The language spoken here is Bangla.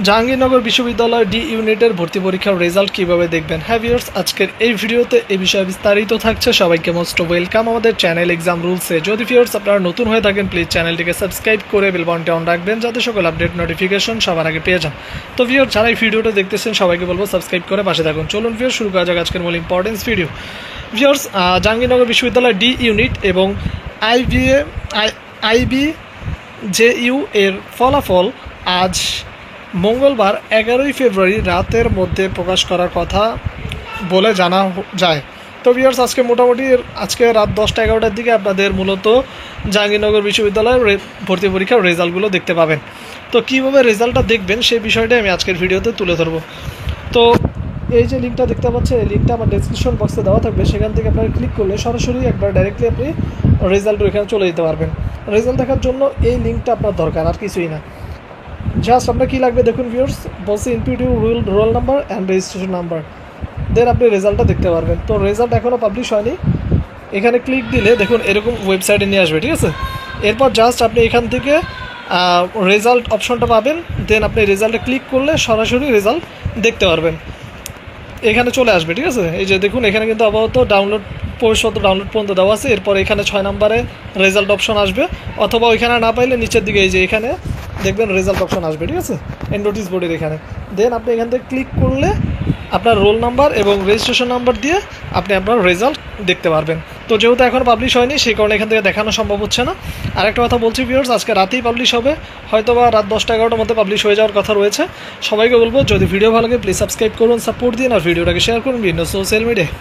জাহাঙ্গীরনগর বিশ্ববিদ্যালয় ডি ইউনিটের ভর্তি পরীক্ষার রেজাল্ট কিভাবে দেখবেন। হ্যাঁ ভিউয়ার্স, আজকের এই ভিডিওতে এই বিষয়ে বিস্তারিত থাকছে। সবাইকে মোস্ট ওয়েলকাম আমাদের চ্যানেল এক্সাম রুলসে। যদি ভিউয়ার্স আপনারা নতুন হয়ে থাকেন, প্লিজ চ্যানেলটিকে সাবস্ক্রাইব করে বেল বাটনটি অন রাখবেন, যাতে সকল আপডেট নোটিফিকেশন সবার আগে পেয়ে যান। তো ভিউয়ার্স, যারা এই ভিডিওটা দেখতেছেন সবাইকে বলবো সাবস্ক্রাইব করে পাশে থাকুন। চলুন ভিউয়ার্স, শুরু করা যাক আজকের মূল ইম্পর্টেন্স ভিডিও। ভিউয়ার্স, জাহাঙ্গীরনগর বিশ্ববিদ্যালয় ডি ইউনিট এবং IBJU এর ফলাফল আজ মঙ্গলবার 11ই ফেব্রুয়ারি রাতের মধ্যে প্রকাশ করার কথা বলে জানা যায়। তো ভিউয়ার্স, আজকে মোটামুটি আজকে রাত 10টা-11টার দিকে আপনাদের মূলত জাহাঙ্গীরনগর বিশ্ববিদ্যালয়ের ভর্তি পরীক্ষার রেজাল্টগুলো দেখতে পাবেন। তো কীভাবে রেজাল্টটা দেখবেন সেই বিষয়টাই আমি আজকের ভিডিওতে তুলে ধরবো। তো এই যে লিঙ্কটা দেখতে পাচ্ছেন, এই লিঙ্কটা আমার ডেসক্রিপশন বক্সে দেওয়া থাকবে। সেখান থেকে আপনারা ক্লিক করলে সরাসরি একবার ডাইরেক্টলি আপনি রেজাল্ট এখানে চলে যেতে পারবেন। রেজাল্ট দেখার জন্য এই লিঙ্কটা আপনার দরকার, আর কিছুই না। জাস্ট আপনার কী লাগবে দেখুন ভিউয়ার্স, বলছে input your roll number and registration number, then আপনি রেজাল্টটা দেখতে পারবেন। তো রেজাল্ট এখনও পাবলিশ হয়নি। এখানে ক্লিক দিলে দেখুন এরকম ওয়েবসাইটে নিয়ে আসবে, ঠিক আছে। এরপর জাস্ট আপনি এখান থেকে রেজাল্ট অপশনটা পাবেন, দেন আপনি রেজাল্টে ক্লিক করলে সরাসরি রেজাল্ট দেখতে পারবেন। এখানে চলে আসবে, ঠিক আছে। এই যে দেখুন, এখানে কিন্তু আপাতত প্রবেশপত্র ডাউনলোড পর্যন্ত দেওয়া আছে। এরপর এখানে 6 নম্বরে রেজাল্ট অপশন আসবে, অথবা ওইখানে না পাইলে নিচের দিকে এই যে এখানে দেখবেন রেজাল্ট অপশন আসবে, ঠিক আছে, নোটিশ বোর্ডের এখানে। দেন আপনি এখান থেকে ক্লিক করলে আপনার রোল নাম্বার এবং রেজিস্ট্রেশন নাম্বার দিয়ে আপনি আপনার রেজাল্ট দেখতে পারবেন। তো যেহেতু এখন পাবলিশ হয়নি, সেই কারণে এখান থেকে দেখানো সম্ভব হচ্ছে না। আরেকটা কথা বলছি ভিউয়ার্স, আজকে রাতেই পাবলিশ হবে, হয়তো বা রাত 10টা-11টার মধ্যে পাবলিশ হয়ে যাওয়ার কথা রয়েছে। সবাইকে বলবো, যদি ভিডিও ভালো লাগে প্লিজ সাবস্ক্রাইব করুন, সাপোর্ট দিন, আর ভিডিওটাকে শেয়ার করুন বিভিন্ন সোশ্যাল মিডিয়ায়।